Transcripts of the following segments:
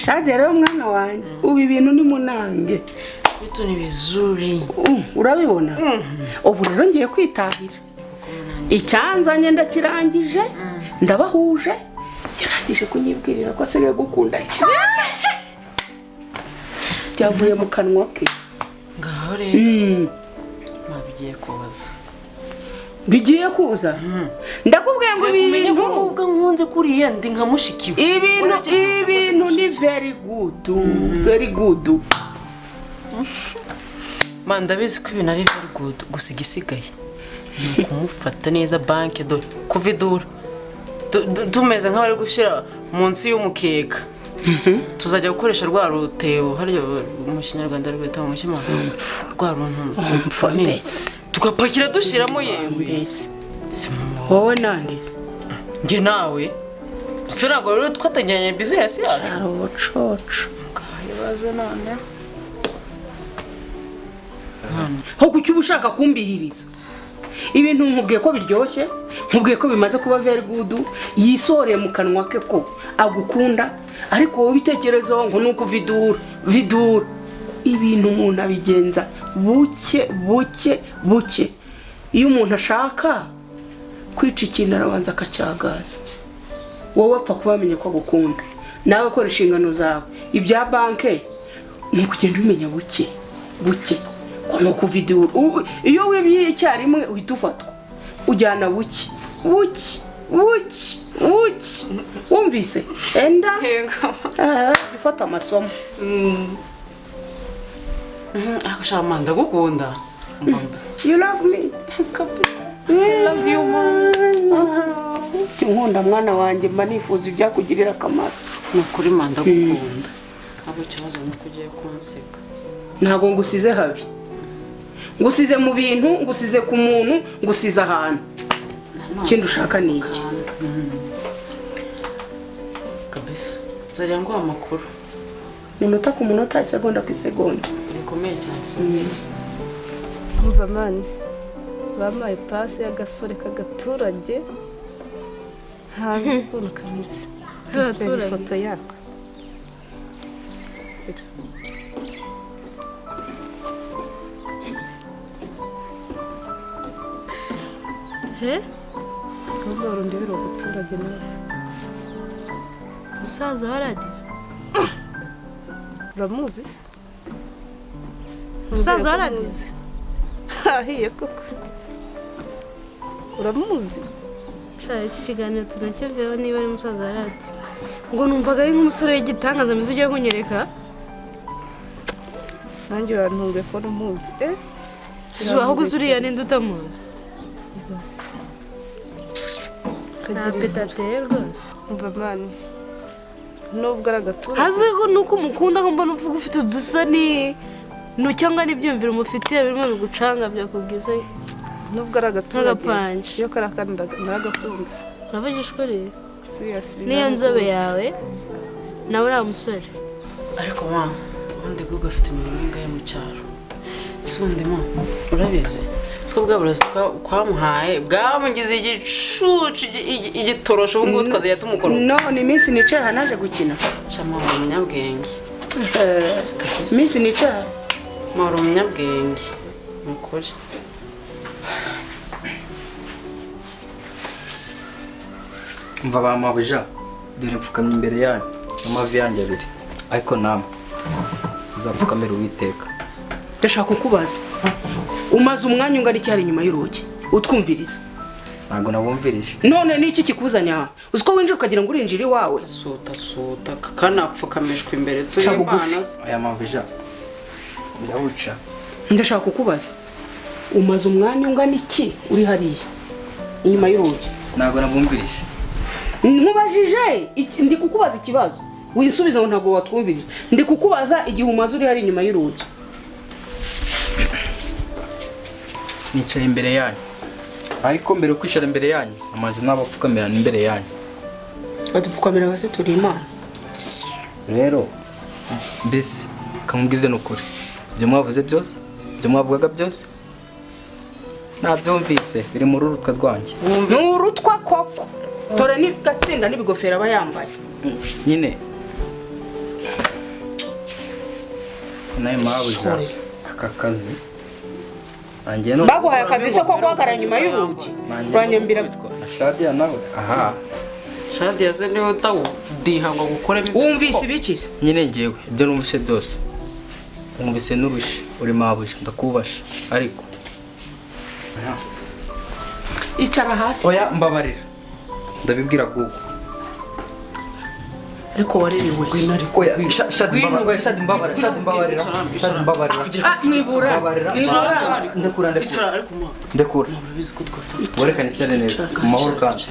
shade rero mwana wanjye ubu ibintu ni munange bitu ni bizuri urabibona ubu rero ngiye kwitahira icyanzanye ndakirangije ndabahuje kirangije kunyibwirira ko asigaye gukunda cyane byavuye mu kanwa ke ngaho rero mabigiye kuza bigiye kuza ndakubwiye ngo ibintu ubwo nkunze kuriya ndi nka mushikiwe ibintu ni very good man ndabizi ko ibintu ari very good gusa igisigaye kumufata neza banke dore kuvidura tumeze nk'abari gushyira munsi y'umukeka tuzajya gukoresha rwa rutebo harya mu kinyarwanda rwita mu kimana rwa runtu tugapakira dushyiramo yewe wowe nande njye nawe ntabwo rero twateganya business yacu ari ubucoco ngayibaze none aho kuki uba ushaka kumbihiriza ibintu nkubwiye ko biryoshye nkubwiye ko bimaze kuba very good yisoreye mu kanwa ke ko agukunda ariko wowe bitekerezo ngo nuko vidura ibintu umuntu abigenza buke iyo umuntu ashaka kwica ikintu arabanza akacyagaza wowe apfa kubamenya ko agukunda nawe kora inshingano zawe ibya banke ni ukugenda ubimenya buke nuko vidura iyo wibye icyarimwe uhita ufatwa ujyana buke wumvise enda bifata amasomo ashaka manda gukunda you love me I love you nkunda mwana wanjye mba nifuza ibyakugirira akamaro nukuri manda gukunda abo kibazo nuko ugiye kunseka ntabwo ngusize habi ngusize mu bintu ngusize ku muntu ngusize ahantu ikindi ushaka ni iki kabisa nzajya nguha amakuru munota ku munota isegonda ku isegonda bikomeye cyane sinzi umva mani bampaye pasi y'agasore k'agaturage hazi ukuntu kameze dufite ifoto yako Kama urundebera ubuturage nawe musaza waradi uramuzi se musaza waradi hahiye koko uramuzi shaka iki kiganiro tunakiveho niba ari musaza waradi ngo numvaga ari nk'umusore w'igitangaza mbizi ugiye kunyereka nanjye urantunguye ko numuzi aho gusa uriya ninde utamuzi nta petateye rwose umva mani nubwo ari agaturage hazi ko nuko umukunda ko mbona uvuga ufite udusoni cyangwa n'ibyumviro umufitiye birimo bigucanga byakubwiza nubwo ari agaturage n'agapanje iyo kari akandi naragakunze uravugisha ukuri seriously niyo nzobe yawe nawe uriya musore ariko mama ubundi bwo afite imirimo ingahe mu cyaro si ubundi mama urabizi siko bwa burasi kwamuhaye bwamugize igicucu igitorosho ubu ngubu twazajya tumukora none iminsi nicaye hanaje gukina shama uri umunyabwenge iminsi nicaye uri umunyabwenge mukuri mva bamabuja dore mfukamye imbere yanyu amavi yanjye abiri ariko namwe uzapfukamira Uwiteka ndashaka kukubaza umaze umwanya ungana icyari inyuma y'urugi utwumviriza ntabwo nabumvirije none niki kikuzanya aha uzi ko winjira ukagira ngo urinjire iwawe suta kanapfukamishwa imbere tuyimana aya mabuja ndawuca ndashaka kukubaza umaze umwanya ungana iki uri hariya inyuma y'urugi ntabwo nabumvirije nkubajije ndi kukubaza ikibazo wisubiza ngo ntabwo watwumvirije ndi kukubaza igihe umaze uri hari inyuma y'urugi nicaye imbere yanyu ariko mbere yo kwicara imbere yanyu amazi n'abapfukamira imbere yanyu badupfukamira gase turi imana rero mbese kamubwize n'ukuri ibyo mwavuze byose ibyo mwavugaga byose nabyumvise biri mu rurutwa rwanjye ni urutwa koko tore ni gatsinda n'ibigofero aba yambaye nyine nayo mabuja aka kazi baguhaye akazi se ko guhagarara nyuma y'urugi uranyambira Shadia nawe aha Shadia se niwe utawudiha ngo gukore wumvise ibikize nyine ngewe ibyo numvise byose wumvise n'urushi uri mabuja ndakubasha ariko icara hasi oya mbabarira ndabibwira gugu ariko waririwe oya shadi mbabarira mwibura ndekura werekane cyane neza mu mahoro kandi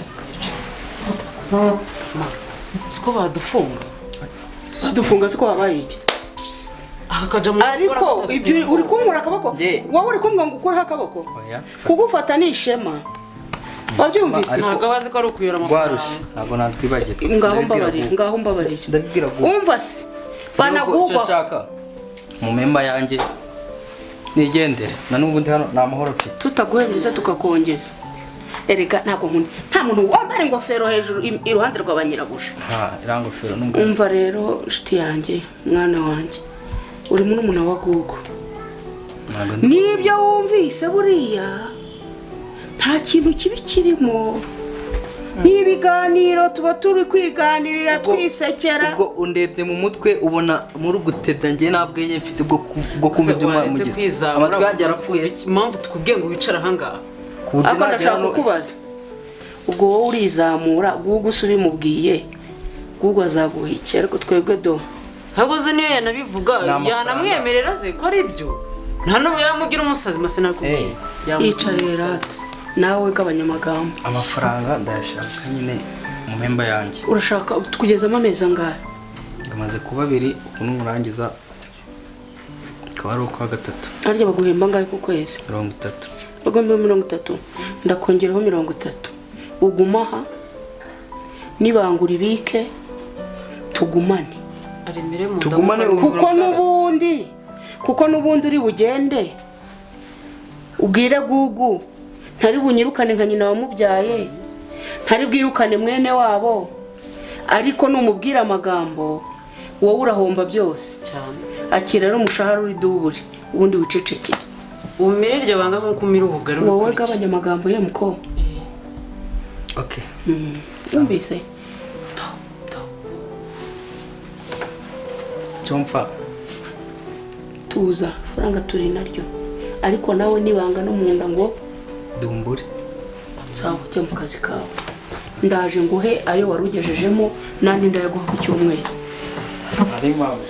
siko badufunga siko wabaye iki akaja mu ariko ibyo uri kumura akaboko wowe uri kumwe ngo ukuraho akaboko kugufata ni ishema wabyumvise ntabwo bazi ko ari ukuyora amafaranga ntabwo natwibagirwa ngaho mbabarira ndabibwira gugu umva se fana gugwa nshaka mu memba yanjye nigendere na n'ubundi hano ni amahoro mfite tutaguhemeza tukakongeza erega ntabwo nta muntu wambaye ingofero hejuru iruhande rw'abanyirabusha irangofero umva rero nshuti yanjye mwana wanjye uri muri umuntu wa gugu nibyo wumvise buriya nta kintu kibi kirimo n'ibiganiro tuba turi kwiganirira twisekera ubwo undebye mu mutwe ubona muri gutebya ngiye nabwenge mfite bwo kumva ibyo mwana mugize amatwi yanjye arapfuye impamvu tukubwiye ngo wicara ahangaha ako ndashaka kukubaza ubwo wowe urizamura gugu usubimubwiye gugu azaguha iki ariko twebwe do ntabwo ze niyo yanabivuga yanamwemerera ze ko ari byo nta n'ubu yamugira umusazi mase nakubwiye yicarira nawe gabanya amagambo amafaranga ndayashaka nyine mu memba yanjye urashaka kugezamo amezi angahe ngamaze kuba 2 uku n'umurangiza akaba ari ukwa gatatu arya baguhemba angahe ku kwezi 30 bagomba 30 ndakongeraho 30 ugumaha nibangura ibike tugumane kuko nubundi uri bugende ubwire gugu ntari bunyirukane nka nyina wamubyaye ntari bwirukane mwene wabo ariko numubwira amagambo wowe urahomba byose cyane akira rero umushahara uri duburi ubundi wicecekere umire iryo banga nko kumira ubugari wowe gabanya amagambo ye muko okay umvise cyumva tuza faranga turi naryo ariko nawe nibanga no munda ngo dumbure sawa cyo mu kazi kawe ndaje nguhe ayo warugejejemo nandi ndayaguha ku cyumweru ari mawe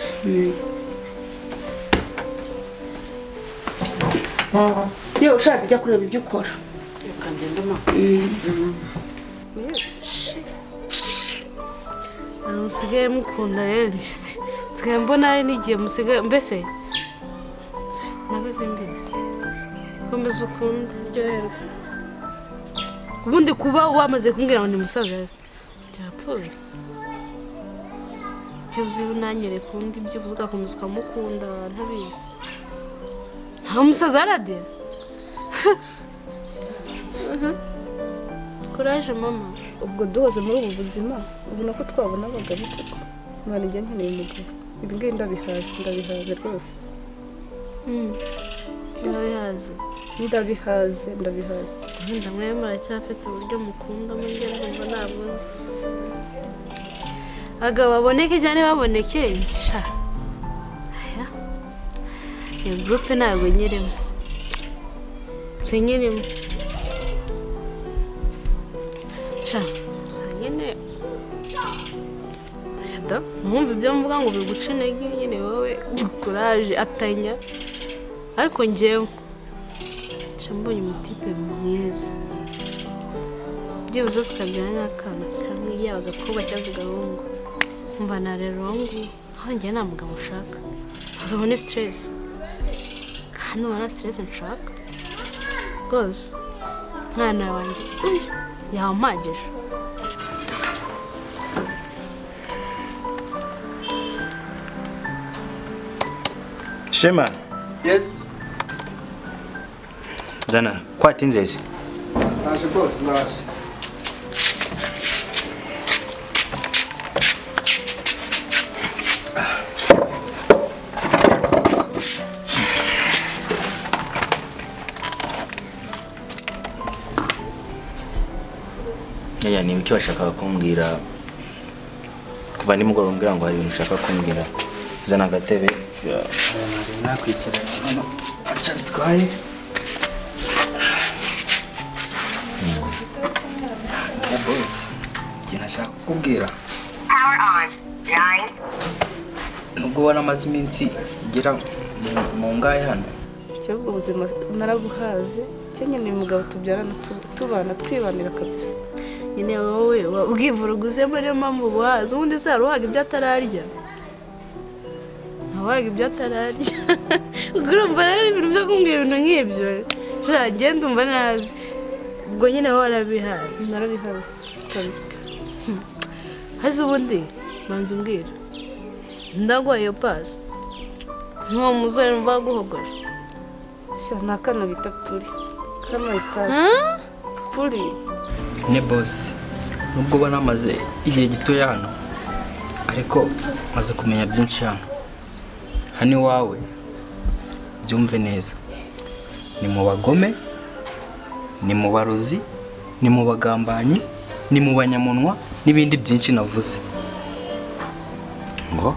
yo ushaka jya kureba ibyo ukora kangenda ma musigaye mukunda rero nsigaye mbona ari n'igihe musigaye mbese nabaze mbizi komeza ukunda ryoherwa ubundi kuba wamaze kumbwira ngo ni musaza byapfuye ibyo uzi unanyereka undi ibyo ugakomeza ukamukunda ntabizi nta musaza aradiya kuraje mama ubwo duhoze muri ubu buzima ubona ko twabona abagabo koko mwana njye nkeneye umugabo ibi ngibi ndabihaze rwose ndabihaze ndamwe muracyafite uburyo mukunda mujye numva ntabwo abagabo baboneke cyane baboneke sha aya iyo gurupe ntabwo nyirimo sinyirimo sha nyine ntumve ibyo mvuga ngo biguce intege nyine wowe kuraje atanya ariko njyewe mbonye umutipe mwiza byibuze tukabyara n'akana kamwe yaba agakobwa cyangwa agahungu mva narerongo hanjye nta mugabo ushaka agabo ni stress kandi ubona stress nshaka rwose mwana wanjye yampagije Shema. yes Zana, kwatinze ese? naje boss naje harya ni ibiki bashaka kumbwira kuva nimugoroba umbwira ngo hari ibintu ushaka kumbwira zana agatebe nakwicara hano aca bitwaye boss ikintu ashaka kukubwira nubwo ubona amaze iminsi igera mu ngahe hano cyubwo ubuzima narabuhaze cyenye umugabo tubyarana tubana twibanira kabisa nyine wowe ubwivuruguze muri mpamvu buhaze ubundi se haruhaga ibyo atararya ntawaga ibyo atararya urumva rero ibintu byo kumbwira ibintu nk'ibyo genda umva nazi ubwo nyine wowe warabihaze narabihaze kabisa hasi ubundi manza umbwira ndaguhaye iyo pasi nk'uwo musore mva guhogoje ni akana bita puri kano itazi puri ne boss nubwo ubona amaze igihe gitoya hano ariko maze kumenya byinshi hano iwawe byumve neza ni mu bagome ni mu barozi ni mu bagambanyi ni mu banyamunwa n'ibindi byinshi navuze ngo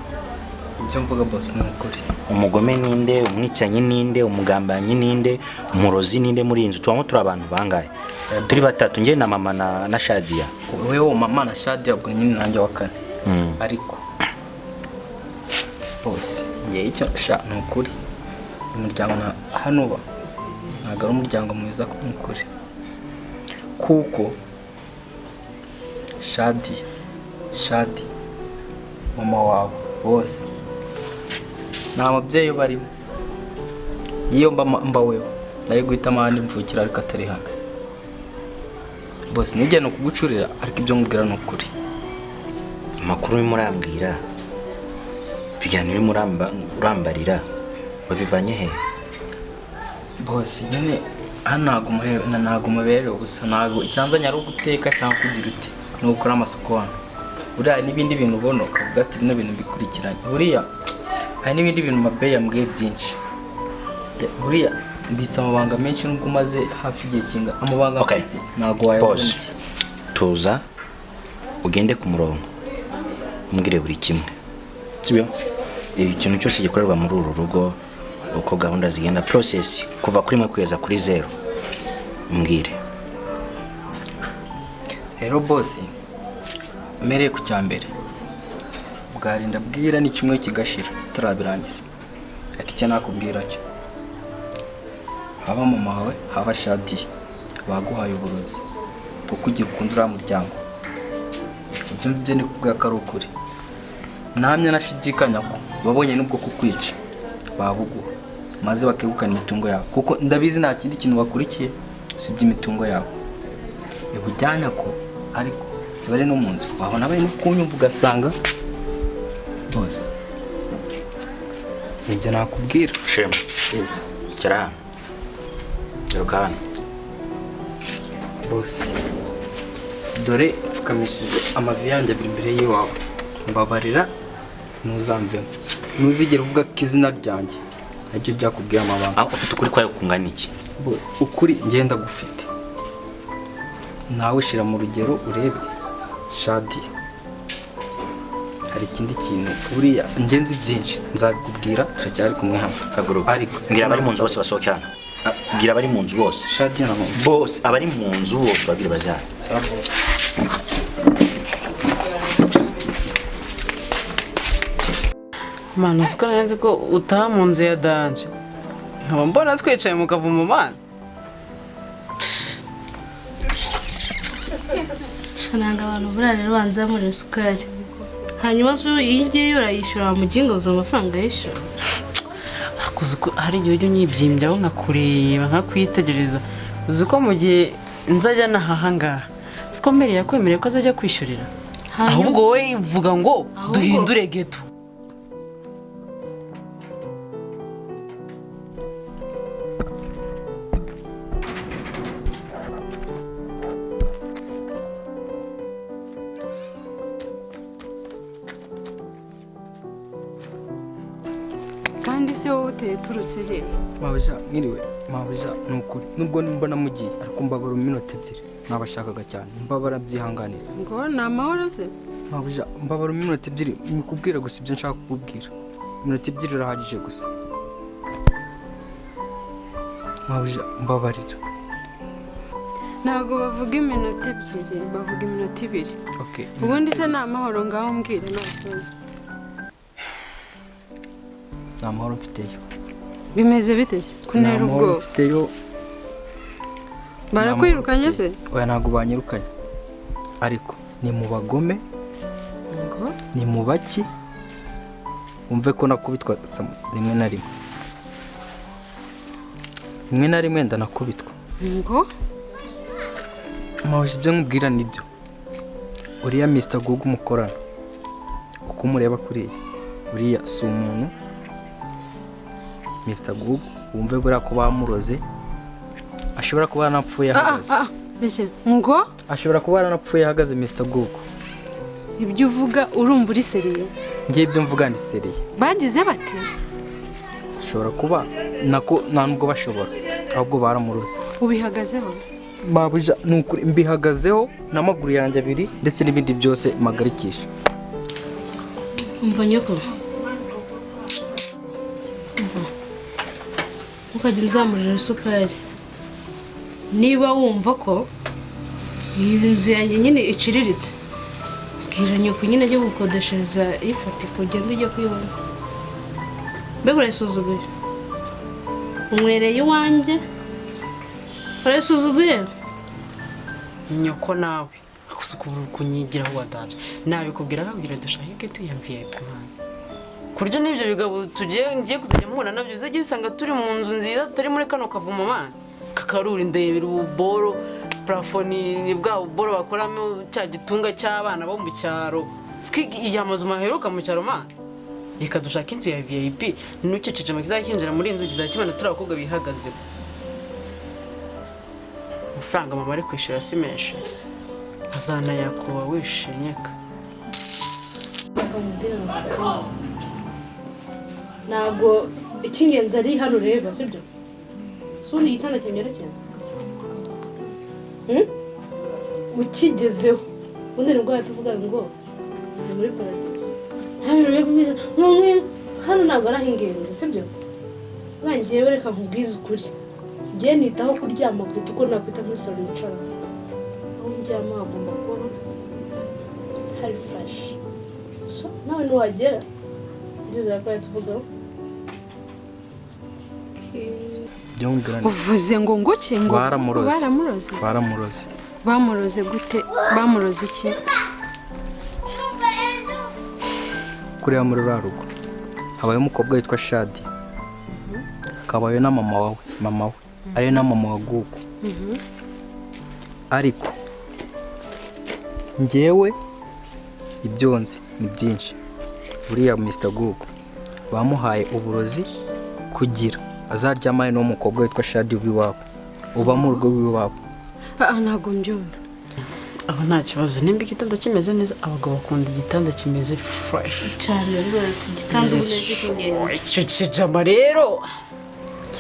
ibyo mvuga boss ni ukuri umugome ninde umwicanyi ninde umugambanyi ninde umurozi ninde muri iyi nzu tubamo turi abantu bangahe turi batatu njye na mama na Shadia wewe mama na Shadia ubwo nyine nanjye wa kane ariko boss ngiye icyo ni ukuri umuryango hano uba ntabwo ari umuryango mwiza kuri kuko Shadi mama wawe bose nta mubyeyi barimo iyo mba wewe nari guhitamo ahandi mvukira ariko atari hano bose nijya no kugucurira ariko ibyo nkubwira ni ukuri amakuru urimo urambwira ibiganiro urimo urambarira wabivanye he bose nyine hano ntabwo umuberewe gusa ntabwo icyanzanye ari uguteka cyangwa kugira uti ni ugukora amasuku hano buriya n'ibindi bintu ubona ukavuga ati bino bintu bikurikiranye buriya hari n'ibindi bintu mabeya yambwiye byinshi buriya mbitse amabanga menshi nubwo umaze hafi igihe kinga amabanga afite ntabwo wayabona tuza ugende ku murongo umbwire buri kimwe sibyo ikintu cyose gikorerwa muri uru rugo uko gahunda zigenda process kuva kuri 1 kugeza kuri 0 umbwire rero boss mereye ku cyambere bwarinda bwira ni kimwe kigashira turabirangiza ariko icyo nakubwira cyo haba mama wawe haba Shadi baguhaye uburozi kuko ugiye ukundura muryango ibyo byo ni kubwa ko ari ukuri namye nashidikanya ko babonye nubwo kukwica babuguha maze bakegukana imitungo yawe kuko ndabizi nta kindi kintu bakurikiye usibye imitungo yawe ibujyanya ko ariko sibare no munzu wabona bari no kunyumva ugasanga bose ibyo nakubwira shema cyara Rukana boss dore fukamishije amavi yanjye abiri imbere y'iwawe mbabarira ntuzamvemo ntuzigere uvuga ko izina ryanjye aryo ryakubwiye amabanga ufite ukuri kwayo kungana iki boss ukuri ngenda gufite nawe shira mu rugero urebe Shadi hari ikindi kintu buriya ngenzi byinshi nzabikubwira turacyari kumwe hamwe ariko ngira bari mu nzu bose basohokana ngira bari mu nzu bose Shadi na bose abari mu nzu bose babiri bazana mwana uziko neza ko utaha mu nzu ya danje nkaba mbona twicaye mu kavumo mwana ntabwo abantu buriya rero banzamurira isukari hanyuma iyi ngiyi urayishyura wamuginga uza amafaranga yishyura uzi ko hari igihe ujya unyibyimbyaho nkakureba nkakwitegereza uzi ko mu gihe nzajya nahaha ngaha uzi ko mbere yakwemereye ko azajya kwishyurira ahubwo wowe ivuga ngo duhindure geto se wowe uteye turutse he? mabuja mwiriwe mabuja nukuri nubwo mbona mugiye ariko mbabara iminota 2 nabashakaga cyane mbabara byihanganira Ngo ni amahoro se? mabuja mbabara iminota 2 nikubwira gusa ibyo nshaka kukubwira iminota 2 irahagije gusa mabuja mbabarira Ntabwo bavuga iminota 2 bavuga iminota 2 okay ubundi se ni amahoro ngaho mbwira nakoze nta mahoro mfiteyo bimeze bite se kunera ubwo mfiteyo barakwirukanye se oya ntabwo banyirukanye ariko ni mu bagome ngo ni mu baki umve ko nakubitwa rimwe na rimwe ndanakubitwa ngo mabuja ibyo nkubwira nibyo uriya Mr. Google umukorana uko umureba kuriya uriya si umuntu Mr. Google wumve buriya ko bamuroze ashobora kuba yanapfuye ahagaze mbese ngo ashobora kuba yanapfuye ahagaze Mr. Google ibyo uvuga urumva uri seriye ngiye ibyo mvuga ndi seriye bagize bate ashobora kuba nako nta nubwo bashobora ahubwo baramuroze ubihagazeho mabuja nukuri mbihagazeho n'amaguru yanjye abiri ndetse n'ibindi byose magarikisha umva nyoko umva ukajya uzamurira isukari niba wumva ko iyi nzu yanjye nyine iciriritse bwira nyoko nyine ajya gukodeshereza ifatika ugenda ujya kuyibona mbega urayisuzuguye umwereye iwanjye urayisuzuguye nyoko nawe akusukura kunyigiraho wadaje nabikubwira kabwira dushahike tuyamviye kumana kuryo nibyo bigabo ngiye kuzajya mubona nabyo uzajya bisanga turi mu nzu nziza turi muri kano kavuma mana kakaruri ndebera ububoro plafoni ni bwa buboro bakoramo cya gitunga cy'abana bo mu cyaro iyamazu maheruka mu cyaro mana reka dushaka inzu ya VIP nucecece amakizakinjira muri inzu kizakibana turi abakobwa bihagaze amafaranga mama ari kwishyura si menshi azanayakuba wishinyeka ntabwo icy'ingenzi ari hano ureba sibyo sundi igitanda kinyerekeza ukigezeho ubundi nibwo yatuvuga ngo ndi muri paradizo hano ntabwo ari ah'ingenzi sibyo urangiye wereka nkubwize ukuri ngiye nitaho kuryama kuruta uko nakwita muri salo nicara aho ndyama hagomba kuba hari furashi so nawe ntiwagera ndizera ko yatuvugaho uvuze ngo nguki ngo baramuroze bamuroze gute bamuroze iki kuriya muri rugo habaye umukobwa witwa Shadi akabaye na mama we ari na mama wa Gugu ariko njyewe ibyo nzi ni byinshi buriya Mr. Gugu bamuhaye uburozi kugira azaryamane n'umukobwa witwa Shadi w'iwabo uba mu rugo w'iwabo ntabwo mbyumva aho nta kibazo nimba igitanda kimeze neza abagabo bakunda igitanda kimeze fresh cyane rwose igitanda umeze cy'ingenzi icyo kijama rero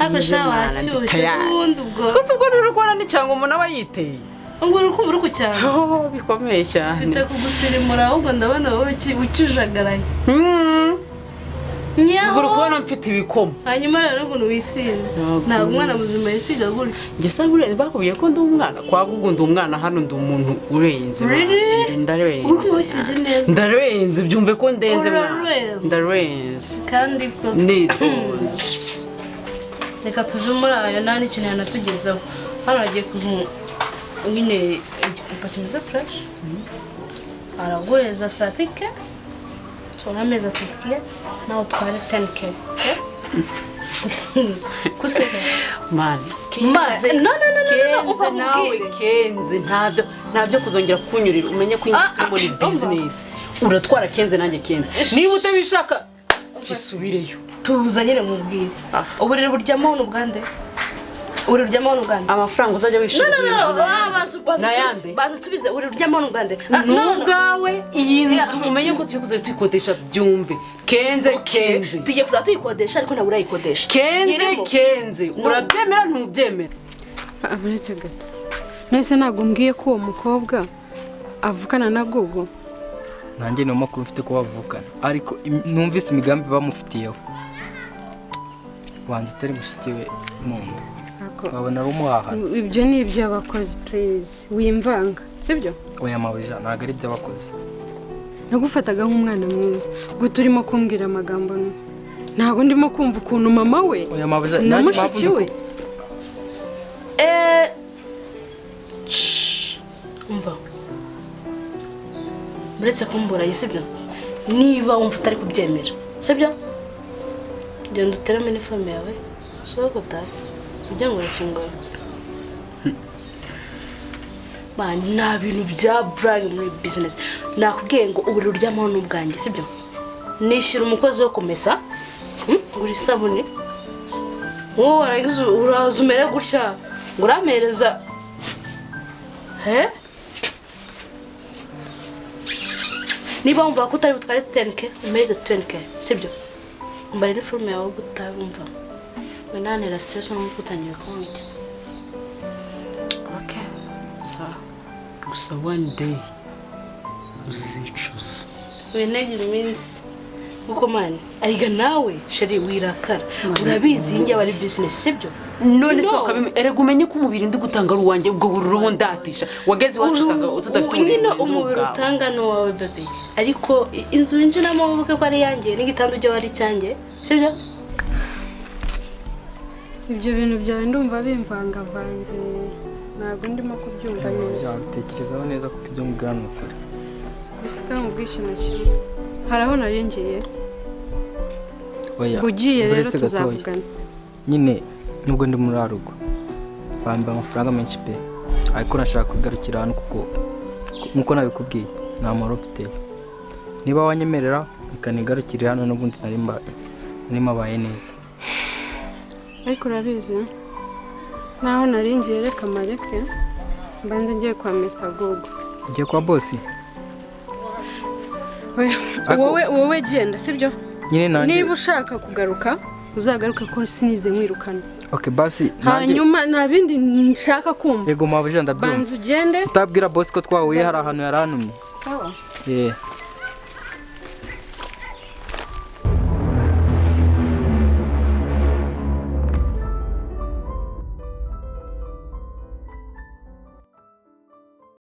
abasha washyushye ubundi ubwo gusa ubwo nurukora ni cyangwa umuntu aba yiteye ubwo urukundo ruko cyane bikomeye cyane mfite kugusirimura ahubwo ndabona wowe ukijagaraye ubwo urukubona mfite ibikoma hanyuma rero ngo wisire ntabwo umwana muzima yisiga gutya njye se buriya bakubwiye ko ndi umwana kwa Gugu ndi umwana hano ndi umuntu urenze ndarenze byumve ko ndenze ndarenze kandi ko nditonze reka tuve muri ayo nta n'ikintu yanatugezeho hano hagiye kuza nyine igipupa kimeze fresh aragureza satike tubona amezi atatu nawe utware 10K kuseka mani no nawe kenze ntabyo kuzongera kunyurira umenye ko ingiti muri business uratwara kenze nanjye kenze niba utabishaka kisubireyo tuza nyine mubwire uburere buryamaho n'ubwande ururyamaho n'ubwande amafaranga uzajya wishyura nayande bazutubize ururyamaho n'ubwande n'ubwawe iyi nzu umenye ko tuyikodesha byumve Kenze tugiye kuzaba tuyikodesha ariko ntabwo urayikodesha. Kenze urabyemera ntubyemera? Aburetse gato. Nese ntabwo mbwiye ko uwo mukobwa avukana na Gogo. Nanjye no makuru mfite ko bavukana ariko numvise imigambi bamufitiyeho. Wanze tari mushikiwe muntu. Babona rumuhaha. Ibyo ni iby'abakozi please. Wimvanga, sibyo? Oya mabuja ntago ari iby'abakozi. Nagufataga nk'umwana mwiza. Guta urimo kumbwira amagambo no. Ntabwo ndimo kumva ukuntu mama we. Oya mabuja namushiki we. Umva. Buretse kumbura sibyo? Niba wumva utari kubyemera, sibyo? Genda uterame iniforume yawe. Soko tayi. Ujya ngo rakingora. Bani nta bintu bya brag muri business. Nakubwiye ngo uburi uryamaho n'ubwanjye, sibyo? Nishyira umukozi wo kumesa. Ngura isabune. Wowe urazumere gutya. Nguramereza. Niba wumva ko utari butware 10k, umeze 20k, sibyo? Mbare iniforume yawe gutabumva. Wenanira stress no gutangira konti. Okay. Gusa one day uzicuza. Wenegire iminsi uko mani ariga nawe sheri wirakara urabizi njye bari business sibyo none se erega umenye ko umubiri ndi gutanga ari uwanjye ubwo bururu ndatisha wageze wacu usanga tudafite umubiri utanga no wawe baby ariko inzu winjiramo uvuga ko ari yanjye n'igitanda ujya wari cyanjye sibyo ibyo bintu byawe ndumva bimvangavanze ntabwo ndimo kubyumva neza utekerezaho neza kuko ibyo mugana ukuri bisika mu bwishinakiro haraho narengeye oya ugiye rero tuzavugana nyine nubwo ndi muri arugo bamba amafaranga menshi pe ariko nashaka kugarukira hano kuko nkuko nabikubwiye nta moro mfite niba wanyemerera ikanigarukira hano n'ubundi nari mabaye neza ariko urabizi naho narengeye reka mareke mbanze ngiye kwa Mr. Gogo ugiye kwa boss wowe genda sibyo nyine nanjye niba ushaka kugaruka uzagaruke ko sinize mwirukana okay basi hanyuma nta bindi nshaka kumva yego mabuje ndabyumva banza ugende utabwira boss ko twahuye hari ahantu yarantumye sawa yeah